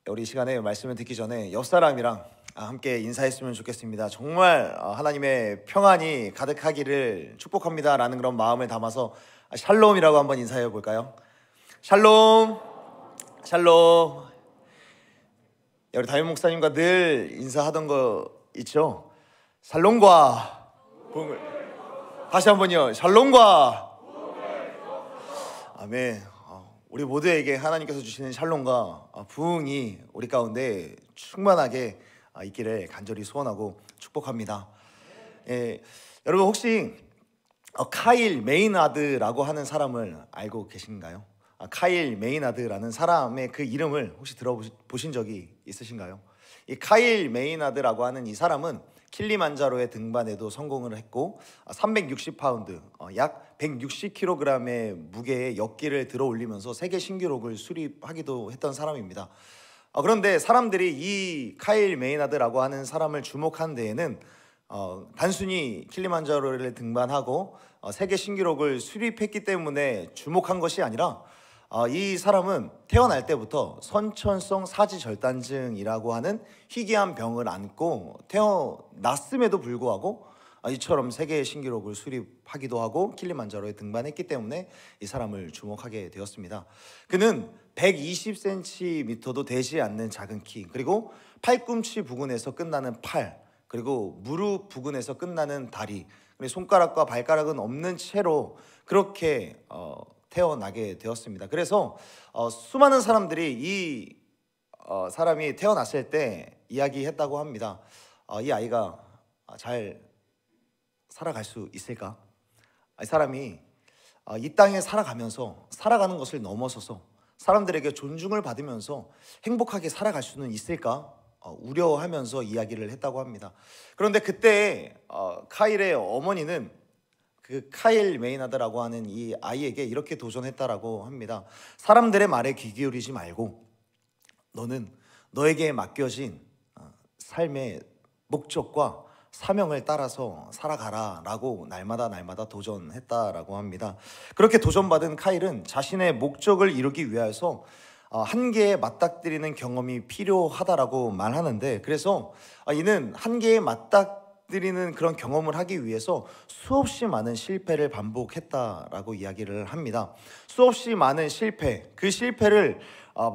우리 시간에 말씀을 듣기 전에 옆 사람이랑 함께 인사했으면 좋겠습니다. 정말 하나님의 평안이 가득하기를 축복합니다 라는 그런 마음을 담아서 샬롬이라고 한번 인사해 볼까요? 샬롬, 샬롬. 우리 담임 목사님과 늘 인사하던 거 있죠? 샬롬과 부흥을. 다시 한번요. 샬롬과 아멘. 우리 모두에게 하나님께서 주시는 샬롬과 부흥이 우리 가운데 충만하게 있기를 간절히 소원하고 축복합니다. 여러분 혹시 카일 메이나드라고 하는 사람을 알고 계신가요? 카일 메이나드라는 사람의 그 이름을 혹시 들어보신 적이 있으신가요? 이 카일 메이나드라고 하는 이 사람은 킬리만자로의 등반에도 성공을 했고 360파운드 약 160kg의 무게의 역기를 들어 올리면서 세계 신기록을 수립하기도 했던 사람입니다. 그런데 사람들이 이 카일 메이나드라고 하는 사람을 주목한 데에는 단순히 킬리만자로를 등반하고 세계 신기록을 수립했기 때문에 주목한 것이 아니라 이 사람은 태어날 때부터 선천성 사지절단증이라고 하는 희귀한 병을 안고 태어났음에도 불구하고 이처럼 세계 신기록을 수립하기도 하고 킬리만자로에 등반했기 때문에 이 사람을 주목하게 되었습니다. 그는 120cm도 되지 않는 작은 키, 그리고 팔꿈치 부근에서 끝나는 팔, 그리고 무릎 부근에서 끝나는 다리, 그리고 손가락과 발가락은 없는 채로 그렇게 태어나게 되었습니다. 그래서 수많은 사람들이 이 사람이 태어났을 때 이야기했다고 합니다. 이 아이가 잘 살아갈 수 있을까? 이 사람이 이 땅에 살아가면서 살아가는 것을 넘어서서 사람들에게 존중을 받으면서 행복하게 살아갈 수는 있을까? 우려하면서 이야기를 했다고 합니다. 그런데 그때 카일의 어머니는 그 카일 메이나드라고 하는 이 아이에게 이렇게 도전했다라고 합니다. 사람들의 말에 귀 기울이지 말고 너는 너에게 맡겨진 삶의 목적과 사명을 따라서 살아가라 라고 날마다 도전했다라고 합니다. 그렇게 도전받은 카일은 자신의 목적을 이루기 위해서 한계에 맞닥뜨리는 경험이 필요하다라고 말하는데, 그래서 이는 한계에 맞닥뜨리는 그런 경험을 하기 위해서 수없이 많은 실패를 반복했다라고 이야기를 합니다. 수없이 많은 실패, 그 실패를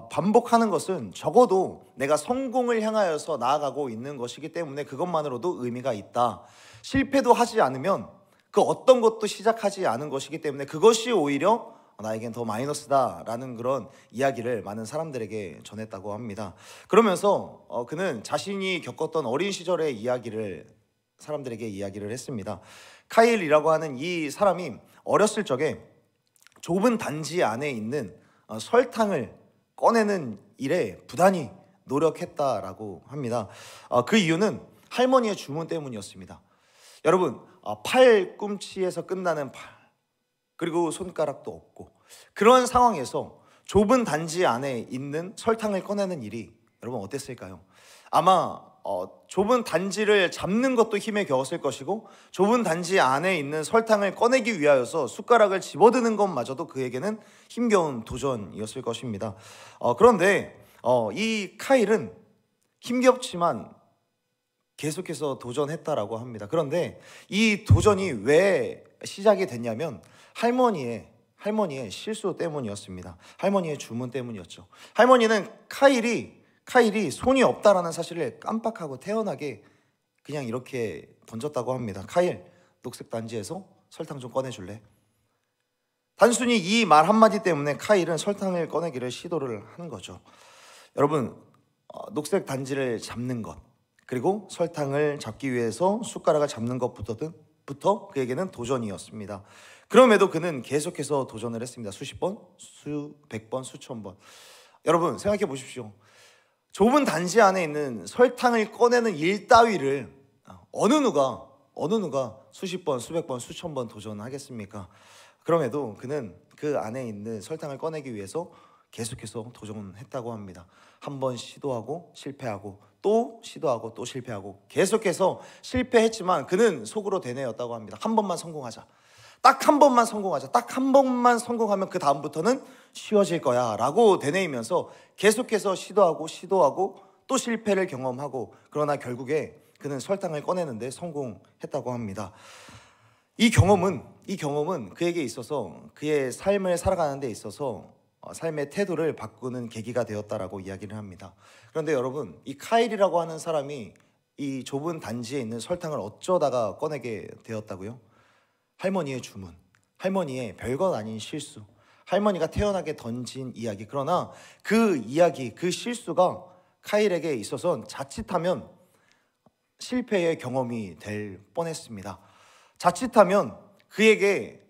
반복하는 것은 적어도 내가 성공을 향하여서 나아가고 있는 것이기 때문에 그것만으로도 의미가 있다. 실패도 하지 않으면 그 어떤 것도 시작하지 않은 것이기 때문에 그것이 오히려 나에겐 더 마이너스다라는 그런 이야기를 많은 사람들에게 전했다고 합니다. 그러면서 그는 자신이 겪었던 어린 시절의 이야기를 사람들에게 이야기를 했습니다. 카일이라고 하는 이 사람이 어렸을 적에 좁은 단지 안에 있는 설탕을 꺼내는 일에 부단히 노력했다라고 합니다. 그 이유는 할머니의 주문 때문이었습니다. 여러분, 팔꿈치에서 끝나는 팔, 그리고 손가락도 없고 그런 상황에서 좁은 단지 안에 있는 설탕을 꺼내는 일이 여러분 어땠을까요? 아마 좁은 단지를 잡는 것도 힘에 겨웠을 것이고 좁은 단지 안에 있는 설탕을 꺼내기 위하여서 숟가락을 집어드는 것마저도 그에게는 힘겨운 도전이었을 것입니다. 그런데 이 카일은 힘겹지만 계속해서 도전했다라고 합니다. 그런데 이 도전이 왜 시작이 됐냐면 할머니의 실수 때문이었습니다. 할머니의 주문 때문이었죠. 할머니는 카일이 손이 없다라는 사실을 깜빡하고 태어나게 그냥 이렇게 던졌다고 합니다. 카일, 녹색 단지에서 설탕 좀 꺼내줄래? 단순히 이 말 한마디 때문에 카일은 설탕을 꺼내기를 시도를 한 거죠. 여러분, 녹색 단지를 잡는 것, 그리고 설탕을 잡기 위해서 숟가락을 잡는 것부터 그에게는 도전이었습니다. 그럼에도 그는 계속해서 도전을 했습니다. 수십 번, 수백 번, 수천 번. 여러분 생각해 보십시오. 좁은 단지 안에 있는 설탕을 꺼내는 일 따위를 어느 누가 수십 번, 수백 번, 수천 번 도전하겠습니까? 그럼에도 그는 그 안에 있는 설탕을 꺼내기 위해서 계속해서 도전했다고 합니다. 한 번 시도하고 실패하고 또 시도하고 또 실패하고 계속해서 실패했지만 그는 속으로 되뇌었다고 합니다. 한 번만 성공하자. 딱 한 번만 성공하자. 딱 한 번만 성공하면 그 다음부터는 쉬워질 거야 라고 되뇌이면서 계속해서 시도하고 또 실패를 경험하고, 그러나 결국에 그는 설탕을 꺼내는데 성공했다고 합니다. 이 경험은 그에게 있어서, 그의 삶을 살아가는 데 있어서 삶의 태도를 바꾸는 계기가 되었다라고 이야기를 합니다. 그런데 여러분, 이 카일이라고 하는 사람이 이 좁은 단지에 있는 설탕을 어쩌다가 꺼내게 되었다고요? 할머니의 주문, 할머니의 별것 아닌 실수, 할머니가 태연하게 던진 이야기. 그러나 그 이야기, 그 실수가 카일에게 있어서는 자칫하면 실패의 경험이 될 뻔했습니다. 자칫하면 그에게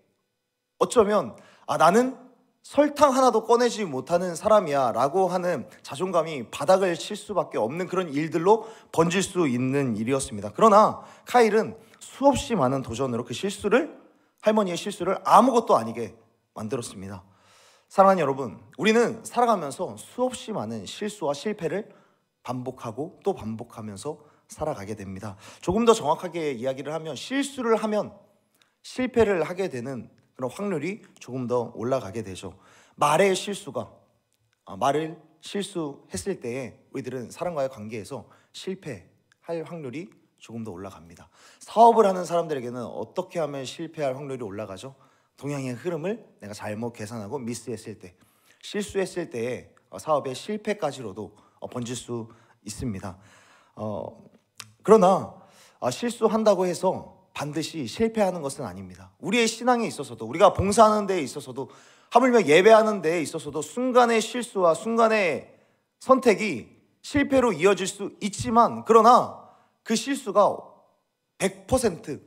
어쩌면 나는 설탕 하나도 꺼내지 못하는 사람이야 라고 하는 자존감이 바닥을 칠 수밖에 없는 그런 일들로 번질 수 있는 일이었습니다. 그러나 카일은 수없이 많은 도전으로 그 실수를, 할머니의 실수를 아무것도 아니게 만들었습니다. 사랑하는 여러분, 우리는 살아가면서 수없이 많은 실수와 실패를 반복하고 또 반복하면서 살아가게 됩니다. 조금 더 정확하게 이야기를 하면, 실수를 하면 실패를 하게 되는 그런 확률이 조금 더 올라가게 되죠. 말을 실수했을 때에 우리들은 사람과의 관계에서 실패할 확률이 조금 더 올라갑니다. 사업을 하는 사람들에게는 어떻게 하면 실패할 확률이 올라가죠? 동향의 흐름을 내가 잘못 계산하고 미스했을 때, 실수했을 때에 사업의 실패까지로도 번질 수 있습니다. 그러나 실수한다고 해서 반드시 실패하는 것은 아닙니다. 우리의 신앙에 있어서도, 우리가 봉사하는 데에 있어서도, 하물며 예배하는 데에 있어서도 순간의 실수와 순간의 선택이 실패로 이어질 수 있지만, 그러나 그 실수가 100%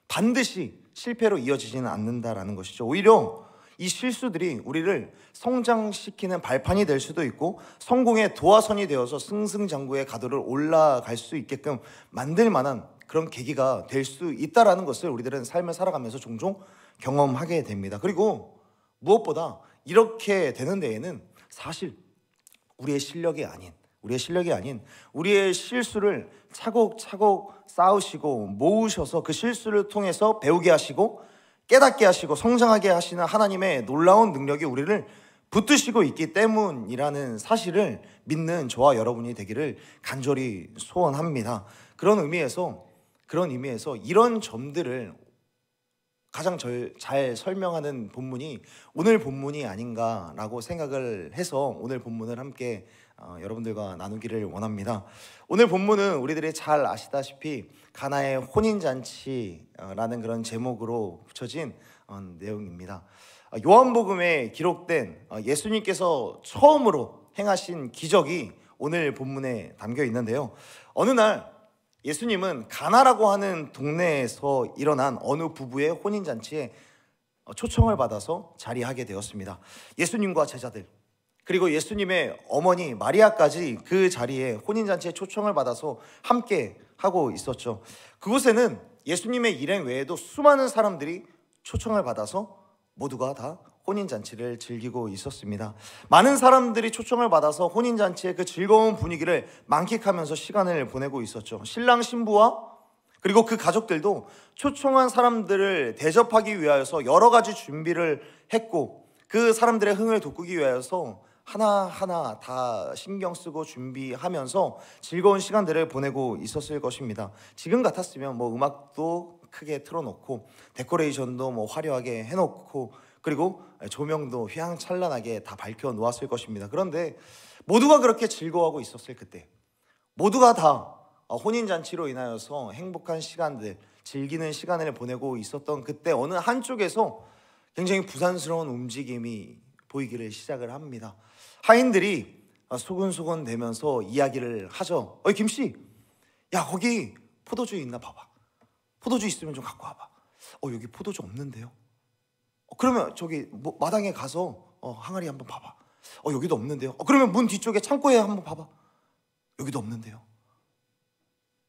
반드시 실패로 이어지지는 않는다라는 것이죠. 오히려 이 실수들이 우리를 성장시키는 발판이 될 수도 있고, 성공의 도화선이 되어서 승승장구의 가도를 올라갈 수 있게끔 만들 만한 그런 계기가 될 수 있다라는 것을 우리들은 삶을 살아가면서 종종 경험하게 됩니다. 그리고 무엇보다 이렇게 되는 데에는 사실 우리의 실력이 아닌 우리의 실수를 차곡차곡 쌓으시고 모으셔서 그 실수를 통해서 배우게 하시고 깨닫게 하시고 성장하게 하시는 하나님의 놀라운 능력이 우리를 붙드시고 있기 때문이라는 사실을 믿는 저와 여러분이 되기를 간절히 소원합니다. 그런 의미에서 이런 점들을 가장 잘 설명하는 본문이 오늘 본문이 아닌가라고 생각을 해서 오늘 본문을 함께 여러분들과 나누기를 원합니다. 오늘 본문은 우리들이 잘 아시다시피 가나의 혼인잔치라는 그런 제목으로 붙여진 내용입니다. 요한복음에 기록된 예수님께서 처음으로 행하신 기적이 오늘 본문에 담겨 있는데요. 어느 날 예수님은 가나라고 하는 동네에서 일어난 어느 부부의 혼인잔치에 초청을 받아서 자리하게 되었습니다. 예수님과 제자들, 그리고 예수님의 어머니 마리아까지 그 자리에 혼인잔치에 초청을 받아서 함께 하고 있었죠. 그곳에는 예수님의 일행 외에도 수많은 사람들이 초청을 받아서 모두가 다 혼인잔치를 즐기고 있었습니다. 많은 사람들이 초청을 받아서 혼인잔치의 그 즐거운 분위기를 만끽하면서 시간을 보내고 있었죠. 신랑 신부와 그리고 그 가족들도 초청한 사람들을 대접하기 위하여서 여러 가지 준비를 했고, 그 사람들의 흥을 돋구기 위하여서 하나하나 다 신경 쓰고 준비하면서 즐거운 시간들을 보내고 있었을 것입니다. 지금 같았으면 음악도 크게 틀어놓고 데코레이션도 화려하게 해놓고 그리고 조명도 휘황찬란하게 다 밝혀 놓았을 것입니다. 그런데 모두가 그렇게 즐거워하고 있었을 그때, 모두가 다 혼인잔치로 인하여서 행복한 시간들, 즐기는 시간을 보내고 있었던 그때 어느 한쪽에서 굉장히 부산스러운 움직임이 보이기를 시작을 합니다. 하인들이 소곤소곤 대면서 이야기를 하죠. 김씨, 야 거기 포도주 있나 봐봐. 포도주 있으면 좀 갖고 와봐. 여기 포도주 없는데요. 그러면 저기 마당에 가서 항아리 한번 봐봐. 여기도 없는데요. 그러면 문 뒤쪽에 창고에 한번 봐봐. 여기도 없는데요.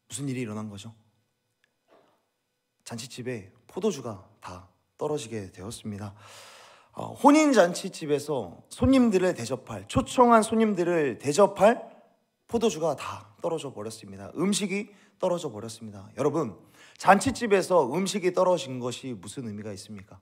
무슨 일이 일어난 거죠? 잔치집에 포도주가 다 떨어지게 되었습니다. 혼인잔치집에서 초청한 손님들을 대접할 포도주가 다 떨어져 버렸습니다. 음식이 떨어져 버렸습니다. 여러분, 잔치집에서 음식이 떨어진 것이 무슨 의미가 있습니까?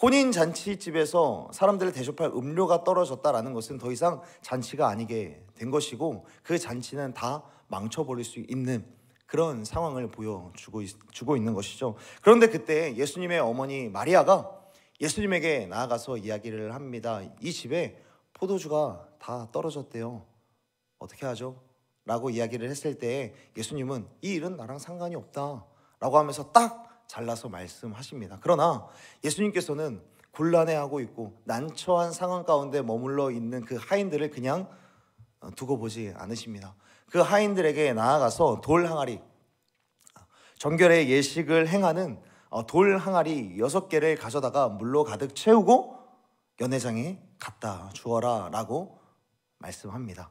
혼인 잔치집에서 사람들을 대접할 음료가 떨어졌다라는 것은 더 이상 잔치가 아니게 된 것이고, 그 잔치는 다 망쳐버릴 수 있는 그런 상황을 보여주고 있는 것이죠. 그런데 그때 예수님의 어머니 마리아가 예수님에게 나아가서 이야기를 합니다. 이 집에 포도주가 다 떨어졌대요. 어떻게 하죠? 라고 이야기를 했을 때 예수님은 이 일은 나랑 상관이 없다 라고 하면서 딱 잘라서 말씀하십니다. 그러나 예수님께서는 곤란해하고 있고 난처한 상황 가운데 머물러 있는 그 하인들을 그냥 두고 보지 않으십니다. 그 하인들에게 나아가서 돌 항아리, 정결의 예식을 행하는 돌 항아리 6개를 가져다가 물로 가득 채우고 연회장에 갖다 주어라 라고 말씀합니다.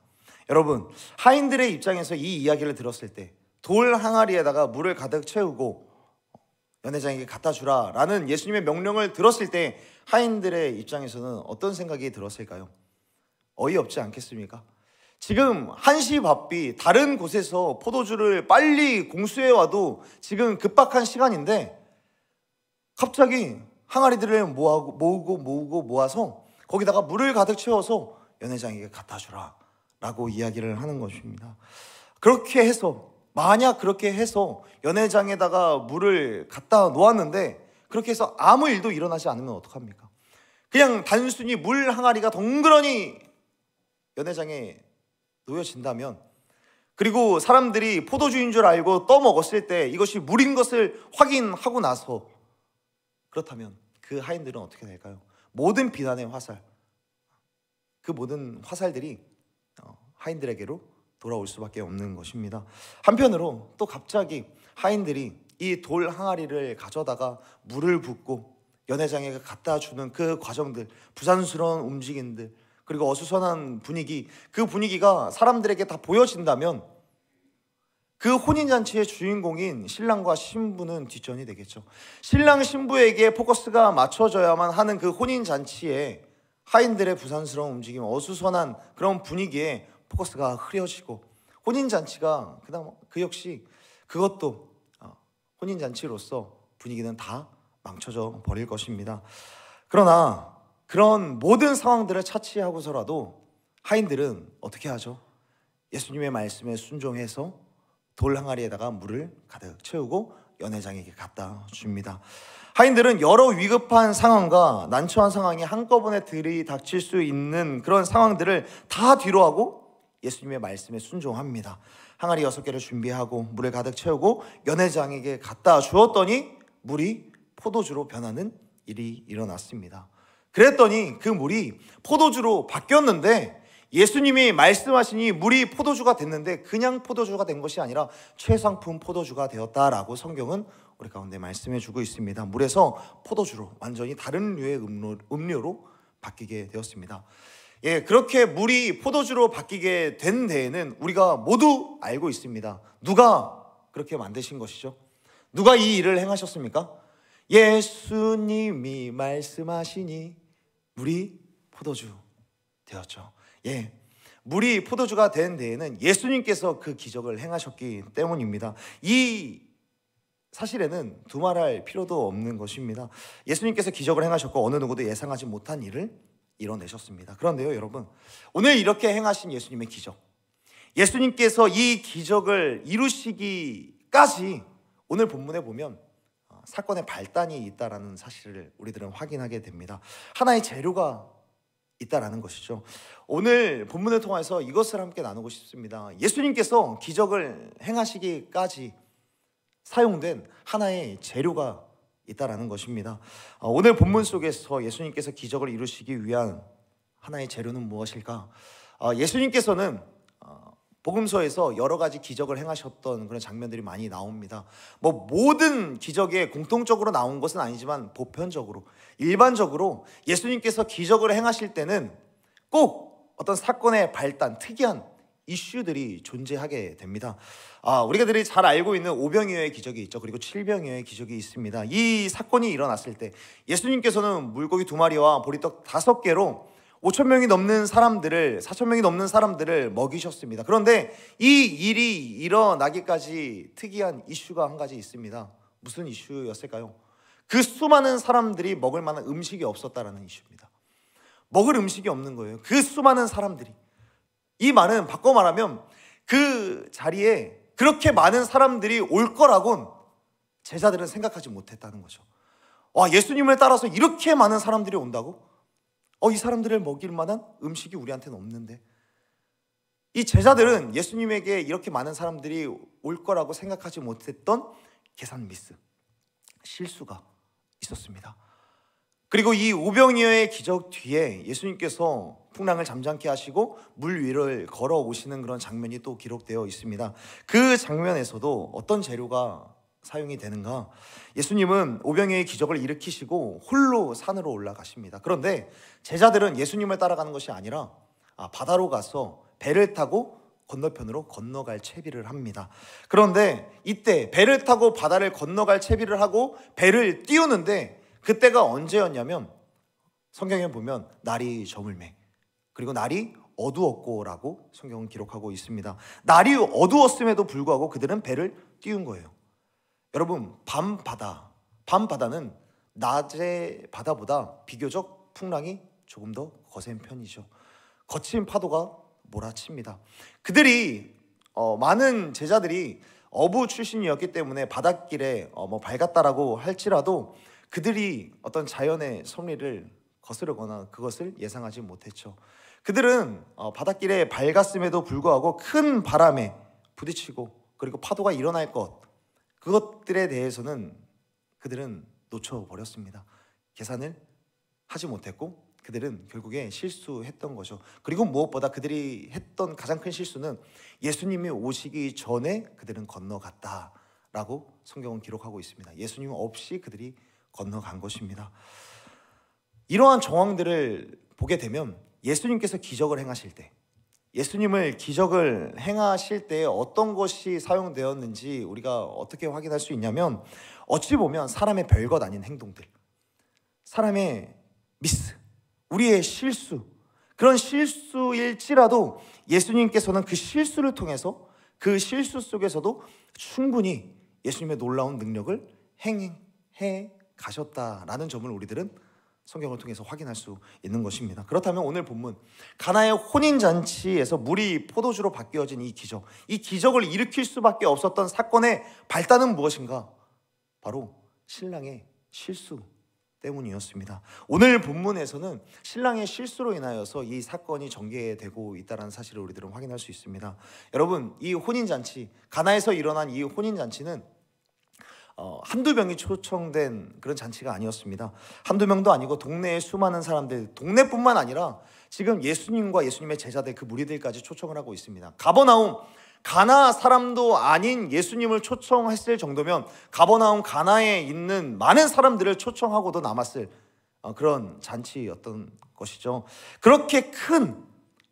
여러분, 하인들의 입장에서 이 이야기를 들었을 때 돌 항아리에다가 물을 가득 채우고 연회장에게 갖다 주라 라는 예수님의 명령을 들었을 때 하인들의 입장에서는 어떤 생각이 들었을까요? 어이없지 않겠습니까? 지금 한시 바삐 다른 곳에서 포도주를 빨리 공수해 와도 지금 급박한 시간인데 갑자기 항아리들을 모으고 모아서 거기다가 물을 가득 채워서 연회장에게 갖다 주라 라고 이야기를 하는 것입니다. 그렇게 해서, 만약 그렇게 해서 연회장에다가 물을 갖다 놓았는데 그렇게 해서 아무 일도 일어나지 않으면 어떡합니까? 그냥 단순히 물 항아리가 덩그러니 연회장에 놓여진다면, 그리고 사람들이 포도주인 줄 알고 떠먹었을 때 이것이 물인 것을 확인하고 나서, 그렇다면 그 하인들은 어떻게 될까요? 모든 비난의 화살, 그 모든 화살들이 하인들에게로 돌아올 수밖에 없는 것입니다. 한편으로 또 갑자기 하인들이 이 돌 항아리를 가져다가 물을 붓고 연회장에 갖다 주는 그 과정들, 부산스러운 움직임들, 그리고 어수선한 분위기, 그 분위기가 사람들에게 다 보여진다면 그 혼인잔치의 주인공인 신랑과 신부는 뒷전이 되겠죠. 신랑 신부에게 포커스가 맞춰져야만 하는 그 혼인잔치에 하인들의 부산스러운 움직임, 어수선한 그런 분위기에 포커스가 흐려지고, 혼인잔치가 그다음 그 역시 그것도 혼인잔치로서 분위기는 다 망쳐져 버릴 것입니다. 그러나 그런 모든 상황들을 차치하고서라도 하인들은 어떻게 하죠? 예수님의 말씀에 순종해서 돌 항아리에다가 물을 가득 채우고 연회장에게 갖다 줍니다. 하인들은 여러 위급한 상황과 난처한 상황이 한꺼번에 들이닥칠 수 있는 그런 상황들을 다 뒤로하고 예수님의 말씀에 순종합니다. 항아리 6개를 준비하고 물을 가득 채우고 연회장에게 갖다 주었더니 물이 포도주로 변하는 일이 일어났습니다. 그랬더니 그 물이 포도주로 바뀌었는데, 예수님이 말씀하시니 물이 포도주가 됐는데 그냥 포도주가 된 것이 아니라 최상품 포도주가 되었다라고 성경은 우리 가운데 말씀해 주고 있습니다. 물에서 포도주로, 완전히 다른 류의 음료로 바뀌게 되었습니다. 그렇게 물이 포도주로 바뀌게 된 데에는 우리가 모두 알고 있습니다. 누가 그렇게 만드신 것이죠? 누가 이 일을 행하셨습니까? 예수님이 말씀하시니 물이 포도주 되었죠. 물이 포도주가 된 데에는 예수님께서 그 기적을 행하셨기 때문입니다. 이 사실에는 두말할 필요도 없는 것입니다. 예수님께서 기적을 행하셨고 어느 누구도 예상하지 못한 일을 이뤄내셨습니다. 그런데요, 여러분, 오늘 이렇게 행하신 예수님의 기적, 예수님께서 이 기적을 이루시기까지 오늘 본문에 보면 사건의 발단이 있다라는 사실을 우리들은 확인하게 됩니다. 하나의 재료가 있다라는 것이죠. 오늘 본문을 통해서 이것을 함께 나누고 싶습니다. 예수님께서 기적을 행하시기까지 사용된 하나의 재료가 있다라는 것입니다. 오늘 본문 속에서 예수님께서 기적을 이루시기 위한 하나의 재료는 무엇일까? 예수님께서는 복음서에서 여러 가지 기적을 행하셨던 그런 장면들이 많이 나옵니다. 모든 기적에 공통적으로 나온 것은 아니지만 보편적으로, 일반적으로 예수님께서 기적을 행하실 때는 꼭 어떤 사건의 발단, 특이한 이슈들이 존재하게 됩니다. 우리가들이 잘 알고 있는 오병이어의 기적이 있죠. 그리고 칠병이어의 기적이 있습니다. 이 사건이 일어났을 때 예수님께서는 물고기 2마리와 보리떡 5개로 5,000명이 넘는 사람들을, 4,000명이 넘는 사람들을 먹이셨습니다. 그런데 이 일이 일어나기까지 특이한 이슈가 한 가지 있습니다. 무슨 이슈였을까요? 그 수많은 사람들이 먹을 만한 음식이 없었다라는 이슈입니다. 먹을 음식이 없는 거예요. 그 수많은 사람들이. 이 말은 바꿔 말하면 그 자리에 그렇게 많은 사람들이 올 거라고는 제자들은 생각하지 못했다는 거죠. 와, 예수님을 따라서 이렇게 많은 사람들이 온다고? 이 사람들을 먹일 만한 음식이 우리한테는 없는데. 이 제자들은 예수님에게 이렇게 많은 사람들이 올 거라고 생각하지 못했던 계산 미스, 실수가 있었습니다. 그리고 이 오병이어의 기적 뒤에 예수님께서 풍랑을 잠잠케 하시고 물 위를 걸어오시는 그런 장면이 또 기록되어 있습니다. 그 장면에서도 어떤 재료가 사용이 되는가? 예수님은 오병이어의 기적을 일으키시고 홀로 산으로 올라가십니다. 그런데 제자들은 예수님을 따라가는 것이 아니라 바다로 가서 배를 타고 건너편으로 건너갈 채비를 합니다. 그런데 이때 배를 타고 바다를 건너갈 채비를 하고 배를 띄우는데 그때가 언제였냐면 성경에 보면 날이 저물매, 그리고 날이 어두웠고라고 성경은 기록하고 있습니다. 날이 어두웠음에도 불구하고 그들은 배를 띄운 거예요. 여러분, 밤바다는 낮의 바다보다 비교적 풍랑이 조금 더 거센 편이죠. 거친 파도가 몰아칩니다. 그들이 많은 제자들이 어부 출신이었기 때문에 바닷길에 밝았다라고 할지라도 그들이 어떤 자연의 섭리를 거스르거나 그것을 예상하지 못했죠. 그들은 바닷길에 밝았음에도 불구하고 큰 바람에 부딪히고 그리고 파도가 일어날 그것들에 대해서는 그들은 놓쳐버렸습니다. 계산을 하지 못했고 그들은 결국에 실수했던 거죠. 그리고 무엇보다 그들이 했던 가장 큰 실수는 예수님이 오시기 전에 그들은 건너갔다라고 성경은 기록하고 있습니다. 예수님 없이 그들이 건너간 것입니다. 이러한 정황들을 보게 되면 예수님께서 기적을 행하실 때, 예수님을 기적을 행하실 때 어떤 것이 사용되었는지 우리가 어떻게 확인할 수 있냐면, 어찌 보면 사람의 별것 아닌 행동들, 사람의 미스, 우리의 실수, 그런 실수일지라도 예수님께서는 그 실수를 통해서 그 실수 속에서도 충분히 예수님의 놀라운 능력을 행해 가셨다라는 점을 우리들은 성경을 통해서 확인할 수 있는 것입니다. 그렇다면 오늘 본문 가나의 혼인잔치에서 물이 포도주로 바뀌어진 이 기적을 일으킬 수밖에 없었던 사건의 발단은 무엇인가? 바로 신랑의 실수 때문이었습니다. 오늘 본문에서는 신랑의 실수로 인하여서 이 사건이 전개되고 있다는 사실을 우리들은 확인할 수 있습니다. 여러분, 이 혼인잔치, 가나에서 일어난 이 혼인잔치는 한두 명이 초청된 그런 잔치가 아니었습니다. 한두 명도 아니고 동네의 수많은 사람들, 동네뿐만 아니라 지금 예수님과 예수님의 제자들, 그 무리들까지 초청을 하고 있습니다. 가버나움, 가나 사람도 아닌 예수님을 초청했을 정도면 가버나움 가나에 있는 많은 사람들을 초청하고도 남았을 그런 잔치였던 것이죠. 그렇게 큰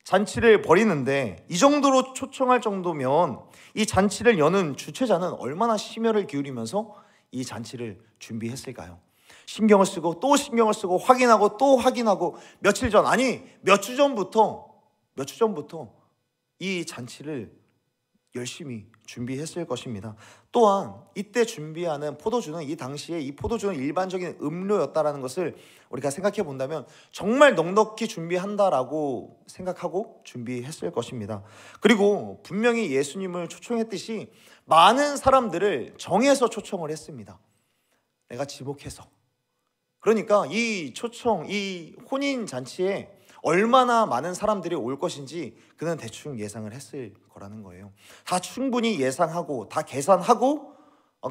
잔치를 벌이는데 이 정도로 초청할 정도면 이 잔치를 여는 주최자는 얼마나 심혈을 기울이면서 이 잔치를 준비했을까요? 신경을 쓰고 또 신경을 쓰고 확인하고 또 확인하고 몇 주 전부터 이 잔치를 열심히 준비했을 것입니다. 또한 이때 준비하는 포도주는, 이 당시에 이 포도주는 일반적인 음료였다라는 것을 우리가 생각해 본다면 정말 넉넉히 준비한다라고 생각하고 준비했을 것입니다. 그리고 분명히 예수님을 초청했듯이 많은 사람들을 정해서 초청을 했습니다. 내가 지목해서. 그러니까 이 혼인 잔치에 얼마나 많은 사람들이 올 것인지 그는 대충 예상을 했을 거라는 거예요. 다 충분히 예상하고 다 계산하고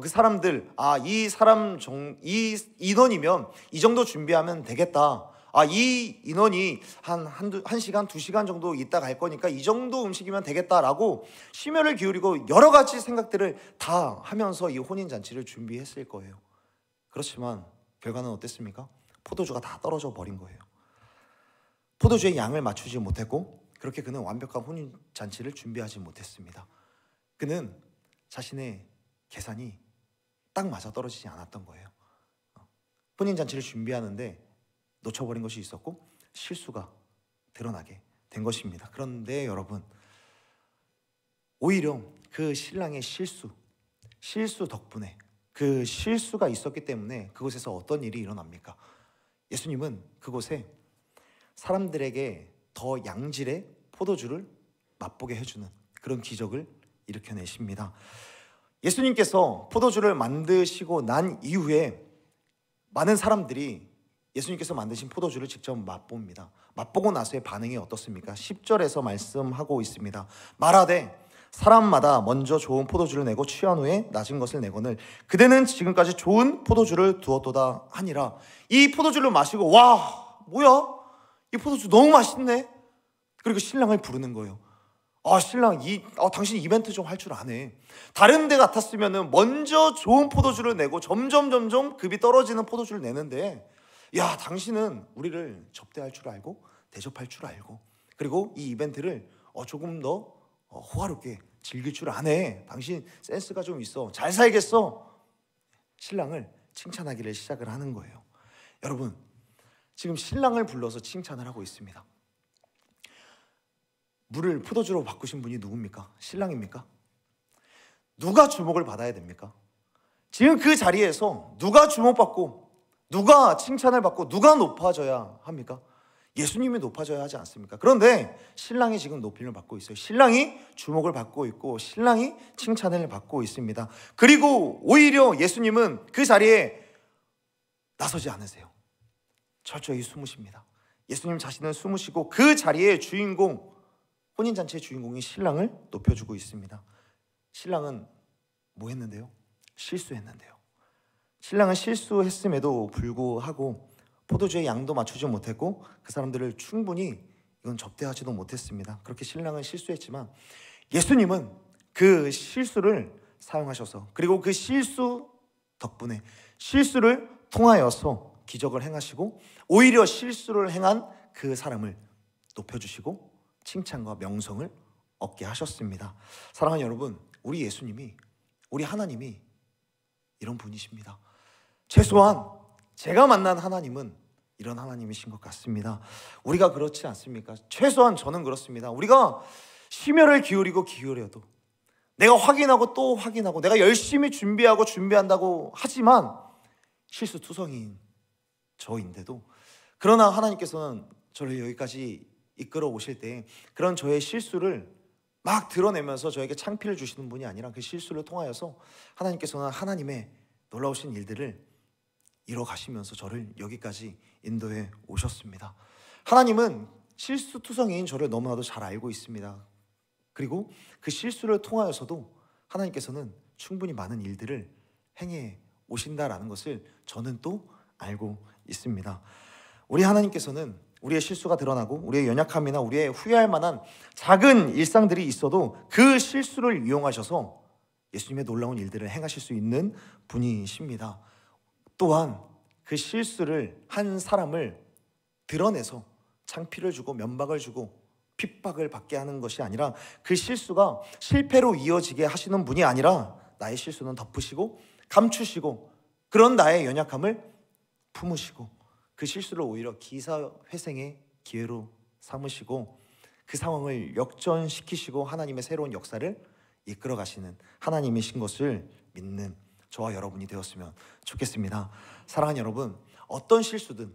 그 사람들, 이 인원이면 이 정도 준비하면 되겠다. 이 인원이 한 시간, 2시간 정도 있다 갈 거니까 이 정도 음식이면 되겠다라고 심혈을 기울이고 여러 가지 생각들을 다 하면서 이 혼인잔치를 준비했을 거예요. 그렇지만 결과는 어땠습니까? 포도주가 다 떨어져 버린 거예요. 포도주의 양을 맞추지 못했고 그렇게 그는 완벽한 혼인잔치를 준비하지 못했습니다. 그는 자신의 계산이 딱 맞아 떨어지지 않았던 거예요. 혼인잔치를 준비하는데 놓쳐버린 것이 있었고 실수가 드러나게 된 것입니다. 그런데 여러분, 오히려 그 신랑의 실수 덕분에 그 실수가 있었기 때문에 그곳에서 어떤 일이 일어납니까? 예수님은 그곳에 사람들에게 더 양질의 포도주를 맛보게 해주는 그런 기적을 일으켜내십니다. 예수님께서 포도주를 만드시고 난 이후에 많은 사람들이 예수님께서 만드신 포도주를 직접 맛봅니다. 맛보고 나서의 반응이 어떻습니까? 10절에서 말씀하고 있습니다. 말하되 사람마다 먼저 좋은 포도주를 내고 취한 후에 낮은 것을 내거늘 그대는 지금까지 좋은 포도주를 두었도다 하니라. 이 포도주를 마시고 와, 뭐야? 이 포도주 너무 맛있네. 그리고 신랑을 부르는 거예요. 신랑, 당신 이벤트 좀 할 줄 아네. 다른 데 같았으면은 먼저 좋은 포도주를 내고 점점 급이 떨어지는 포도주를 내는데, 야, 당신은 우리를 접대할 줄 알고 대접할 줄 알고 그리고 이 이벤트를 조금 더 호화롭게 즐길 줄 아네. 당신 센스가 좀 있어. 잘 살겠어. 신랑을 칭찬하기를 시작을 하는 거예요. 여러분, 지금 신랑을 불러서 칭찬을 하고 있습니다. 물을 포도주로 바꾸신 분이 누굽니까? 신랑입니까? 누가 주목을 받아야 됩니까? 지금 그 자리에서 누가 주목받고 누가 칭찬을 받고 누가 높아져야 합니까? 예수님이 높아져야 하지 않습니까? 그런데 신랑이 지금 높임을 받고 있어요. 신랑이 주목을 받고 있고 신랑이 칭찬을 받고 있습니다. 그리고 오히려 예수님은 그 자리에 나서지 않으세요. 철저히 숨으십니다. 예수님 자신은 숨으시고 그 자리의 주인공, 혼인잔치의 주인공이 신랑을 높여주고 있습니다. 신랑은 뭐 했는데요? 실수했는데요. 신랑은 실수했음에도 불구하고 포도주의 양도 맞추지 못했고 그 사람들을 충분히 이건 접대하지도 못했습니다. 그렇게 신랑은 실수했지만 예수님은 그 실수를 사용하셔서 그리고 그 실수 덕분에 실수를 통하여서 기적을 행하시고 오히려 실수를 행한 그 사람을 높여주시고 칭찬과 명성을 얻게 하셨습니다. 사랑하는 여러분, 우리 예수님이, 우리 하나님이 이런 분이십니다. 최소한 제가 만난 하나님은 이런 하나님이신 것 같습니다. 우리가 그렇지 않습니까? 최소한 저는 그렇습니다. 우리가 심혈을 기울여도 내가 확인하고 또 확인하고 내가 열심히 준비한다고 하지만 실수투성이인 저인데도 그러나 하나님께서는 저를 여기까지 이끌어 오실 때 그런 저의 실수를 막 드러내면서 저에게 창피를 주시는 분이 아니라 그 실수를 통하여서 하나님께서는 하나님의 놀라우신 일들을 이뤄 가시면서 저를 여기까지 인도해 오셨습니다. 하나님은 실수투성이인 저를 너무나도 잘 알고 있습니다. 그리고 그 실수를 통하여서도 하나님께서는 충분히 많은 일들을 행해 오신다라는 것을 저는 또 알고 있습니다. 우리 하나님께서는 우리의 실수가 드러나고 우리의 연약함이나 우리의 후회할 만한 작은 일상들이 있어도 그 실수를 이용하셔서 예수님의 놀라운 일들을 행하실 수 있는 분이십니다. 또한 그 실수를 한 사람을 드러내서 창피를 주고 면박을 주고 핍박을 받게 하는 것이 아니라 그 실수가 실패로 이어지게 하시는 분이 아니라 나의 실수는 덮으시고 감추시고 그런 나의 연약함을 품으시고 그 실수를 오히려 기사회생의 기회로 삼으시고 그 상황을 역전시키시고 하나님의 새로운 역사를 이끌어 가시는 하나님이신 것을 믿는 저와 여러분이 되었으면 좋겠습니다. 사랑하는 여러분, 어떤 실수든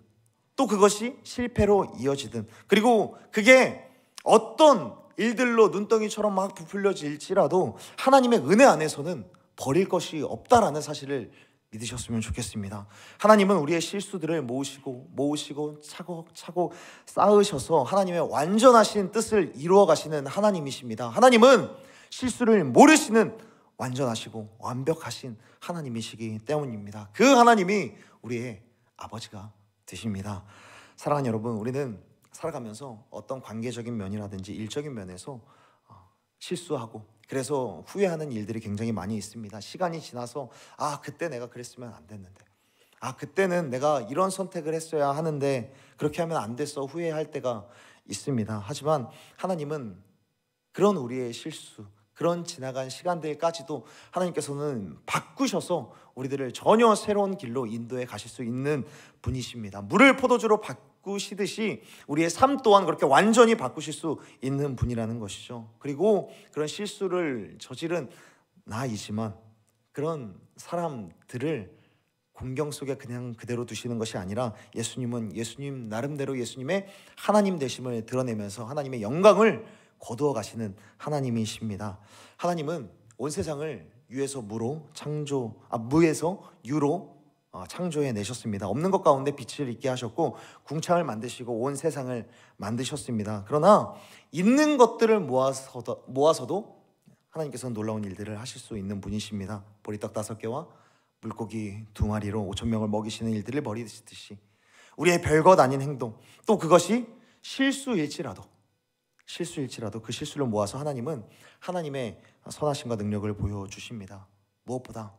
또 그것이 실패로 이어지든 그리고 그게 어떤 일들로 눈덩이처럼 막 부풀려질지라도 하나님의 은혜 안에서는 버릴 것이 없다라는 사실을 믿으셨으면 좋겠습니다. 하나님은 우리의 실수들을 모으시고 차곡차곡 쌓으셔서 하나님의 완전하신 뜻을 이루어 가시는 하나님이십니다. 하나님은 실수를 모르시는 완전하시고 완벽하신 하나님이시기 때문입니다. 그 하나님이 우리의 아버지가 되십니다. 사랑하는 여러분, 우리는 살아가면서 어떤 관계적인 면이라든지 일적인 면에서 실수하고 그래서 후회하는 일들이 굉장히 많이 있습니다. 시간이 지나서 그때 내가 그랬으면 안 됐는데 그때는 내가 이런 선택을 했어야 하는데 그렇게 하면 안 됐어 후회할 때가 있습니다. 하지만 하나님은 그런 우리의 실수, 그런 지나간 시간들까지도 하나님께서는 바꾸셔서 우리들을 전혀 새로운 길로 인도해 가실 수 있는 분이십니다. 물을 포도주로 바꾸시듯이 우리의 삶 또한 그렇게 완전히 바꾸실 수 있는 분이라는 것이죠. 그리고 그런 실수를 저지른 나이지만 그런 사람들을 공경 속에 그냥 그대로 두시는 것이 아니라 예수님은 예수님 나름대로 예수님의 하나님 되심을 드러내면서 하나님의 영광을 거두어 가시는 하나님이십니다. 하나님은 온 세상을 유에서 무로 무에서 유로 창조해 내셨습니다. 없는 것 가운데 빛을 있게 하셨고 궁창을 만드시고 온 세상을 만드셨습니다. 그러나 있는 것들을 모아서도 하나님께서는 놀라운 일들을 하실 수 있는 분이십니다. 보리떡 5개와 물고기 2마리로 5,000명을 먹이시는 일들을 벌이시듯이 우리의 별것 아닌 행동, 또 그것이 실수일지라도 그 실수를 모아서 하나님은 하나님의 선하심과 능력을 보여주십니다. 무엇보다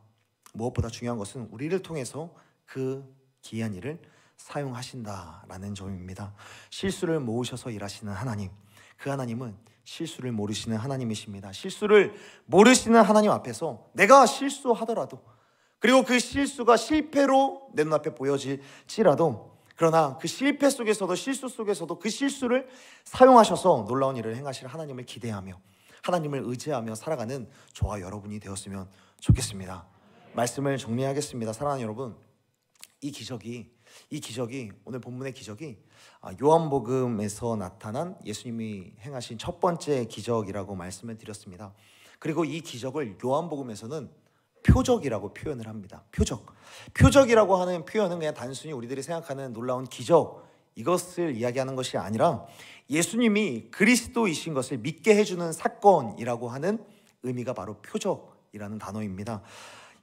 중요한 것은 우리를 통해서 그 기이한 일을 사용하신다라는 점입니다. 실수를 모으셔서 일하시는 하나님, 그 하나님은 실수를 모르시는 하나님이십니다. 실수를 모르시는 하나님 앞에서 내가 실수하더라도, 그리고 그 실수가 실패로 내 눈앞에 보여질지라도, 그러나 그 실패 속에서도 실수 속에서도 그 실수를 사용하셔서 놀라운 일을 행하실 하나님을 기대하며 하나님을 의지하며 살아가는 저와 여러분이 되었으면 좋겠습니다. 말씀을 정리하겠습니다. 사랑하는 여러분, 이 기적이 오늘 본문의 기적이 요한복음에서 나타난 예수님이 행하신 첫 번째 기적이라고 말씀을 드렸습니다. 그리고 이 기적을 요한복음에서는 표적이라고 표현을 합니다. 표적이라고 하는 표현은 그냥 단순히 우리들이 생각하는 놀라운 기적, 이것을 이야기하는 것이 아니라 예수님이 그리스도이신 것을 믿게 해주는 사건이라고 하는 의미가 바로 표적이라는 단어입니다.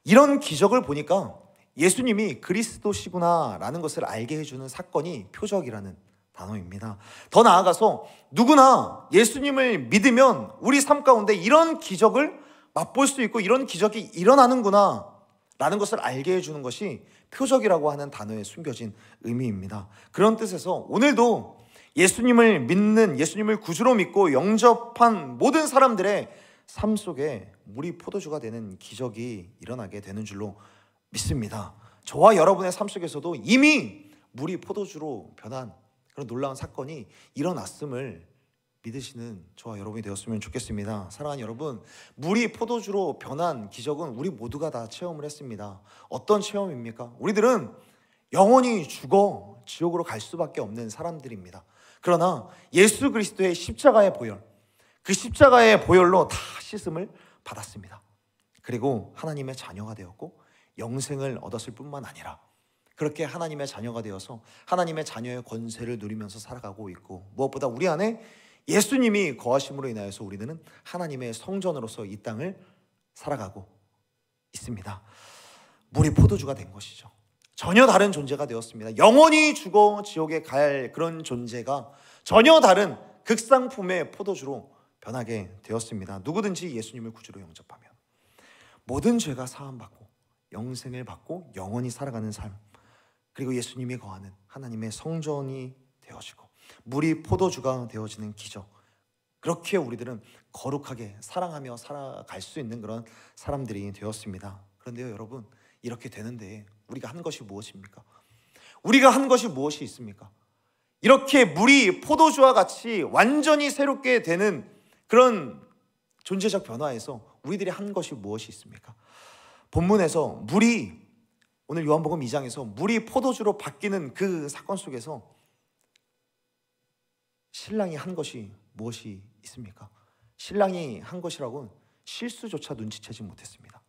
이런 기적을 보니까 예수님이 그리스도시구나 라는 것을 알게 해주는 사건이 표적이라는 단어입니다. 더 나아가서 누구나 예수님을 믿으면 우리 삶 가운데 이런 기적을 맛볼 수 있고 이런 기적이 일어나는구나 라는 것을 알게 해주는 것이 표적이라고 하는 단어에 숨겨진 의미입니다. 그런 뜻에서 오늘도 예수님을 믿는, 예수님을 구주로 믿고 영접한 모든 사람들의 삶 속에 물이 포도주가 되는 기적이 일어나게 되는 줄로 믿습니다. 저와 여러분의 삶 속에서도 이미 물이 포도주로 변한 그런 놀라운 사건이 일어났음을 믿으시는 저와 여러분이 되었으면 좋겠습니다. 사랑하는 여러분, 물이 포도주로 변한 기적은 우리 모두가 다 체험을 했습니다. 어떤 체험입니까? 우리들은 영원히 죽어 지옥으로 갈 수밖에 없는 사람들입니다. 그러나 예수 그리스도의 십자가의 보혈, 그 십자가의 보혈로 다 씻음을 받았습니다. 그리고 하나님의 자녀가 되었고 영생을 얻었을 뿐만 아니라 그렇게 하나님의 자녀가 되어서 하나님의 자녀의 권세를 누리면서 살아가고 있고, 무엇보다 우리 안에 예수님이 거하심으로 인하여서 우리는 하나님의 성전으로서 이 땅을 살아가고 있습니다. 물이 포도주가 된 것이죠. 전혀 다른 존재가 되었습니다. 영원히 죽어 지옥에 갈 그런 존재가 전혀 다른 극상품의 포도주로 변하게 되었습니다. 누구든지 예수님을 구주로 영접하면 모든 죄가 사함받고 영생을 받고 영원히 살아가는 삶, 그리고 예수님이 거하는 하나님의 성전이 되어지고 물이 포도주가 되어지는 기적, 그렇게 우리들은 거룩하게 사랑하며 살아갈 수 있는 그런 사람들이 되었습니다. 그런데요 여러분, 이렇게 되는데 우리가 한 것이 무엇입니까? 우리가 한 것이 무엇이 있습니까? 이렇게 물이 포도주와 같이 완전히 새롭게 되는 그런 존재적 변화에서 우리들이 한 것이 무엇이 있습니까? 본문에서 오늘 요한복음 2장에서 물이 포도주로 바뀌는 그 사건 속에서 신랑이 한 것이 무엇이 있습니까? 신랑이 한 것이라고는 실수조차 눈치채지 못했습니다.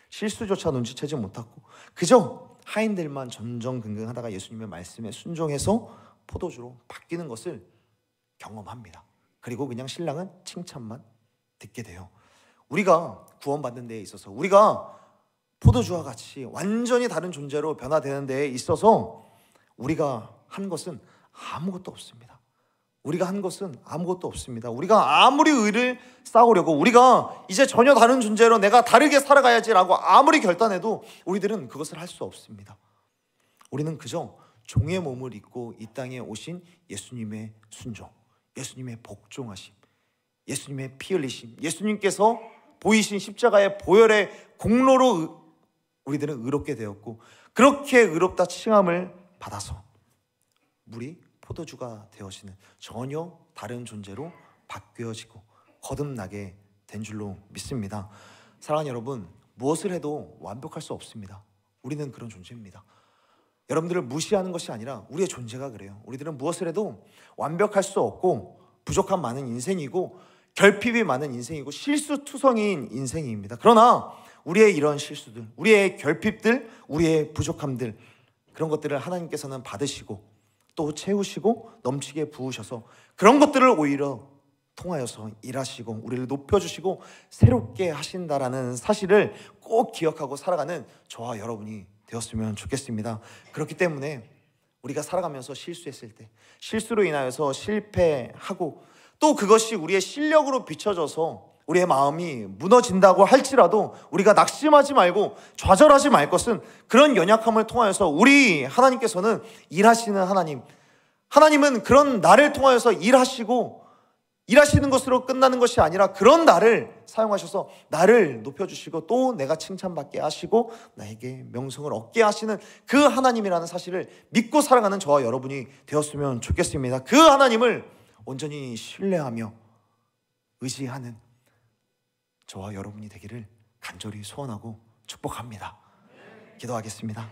실수조차 눈치채지 못하고 그저 하인들만 전전긍긍하다가 예수님의 말씀에 순종해서 포도주로 바뀌는 것을 경험합니다. 그리고 그냥 신랑은 칭찬만 듣게 돼요. 우리가 구원받는 데에 있어서, 우리가 포도주와 같이 완전히 다른 존재로 변화되는 데에 있어서 우리가 한 것은 아무것도 없습니다. 우리가 한 것은 아무것도 없습니다. 우리가 아무리 의를 쌓으려고, 우리가 이제 전혀 다른 존재로 내가 다르게 살아가야지라고 아무리 결단해도 우리들은 그것을 할 수 없습니다. 우리는 그저 종의 몸을 입고 이 땅에 오신 예수님의 순종, 예수님의 복종하심, 예수님의 피 흘리심, 예수님께서 보이신 십자가의 보혈의 공로로 우리들은 의롭게 되었고, 그렇게 의롭다 칭함을 받아서 물이 포도주가 되어지는 전혀 다른 존재로 바뀌어지고 거듭나게 된 줄로 믿습니다. 사랑하는 여러분, 무엇을 해도 완벽할 수 없습니다. 우리는 그런 존재입니다. 여러분들을 무시하는 것이 아니라 우리의 존재가 그래요. 우리들은 무엇을 해도 완벽할 수 없고 부족함 많은 인생이고 결핍이 많은 인생이고 실수투성이인 인생입니다. 그러나 우리의 이런 실수들, 우리의 결핍들, 우리의 부족함들, 그런 것들을 하나님께서는 받으시고 또 채우시고 넘치게 부으셔서 그런 것들을 오히려 통하여서 일하시고 우리를 높여주시고 새롭게 하신다라는 사실을 꼭 기억하고 살아가는 저와 여러분이 되었으면 좋겠습니다. 그렇기 때문에 우리가 살아가면서 실수했을 때, 실수로 인하여서 실패하고 또 그것이 우리의 실력으로 비춰져서 우리의 마음이 무너진다고 할지라도 우리가 낙심하지 말고 좌절하지 말 것은, 그런 연약함을 통하여서 우리 하나님께서는 일하시는 하나님은 그런 나를 통하여서 일하시는 것으로 끝나는 것이 아니라 그런 나를 사용하셔서 나를 높여주시고 또 내가 칭찬받게 하시고 나에게 명성을 얻게 하시는 그 하나님이라는 사실을 믿고 살아가는 저와 여러분이 되었으면 좋겠습니다. 그 하나님을 온전히 신뢰하며 의지하는 저와 여러분이 되기를 간절히 소원하고 축복합니다. 기도하겠습니다.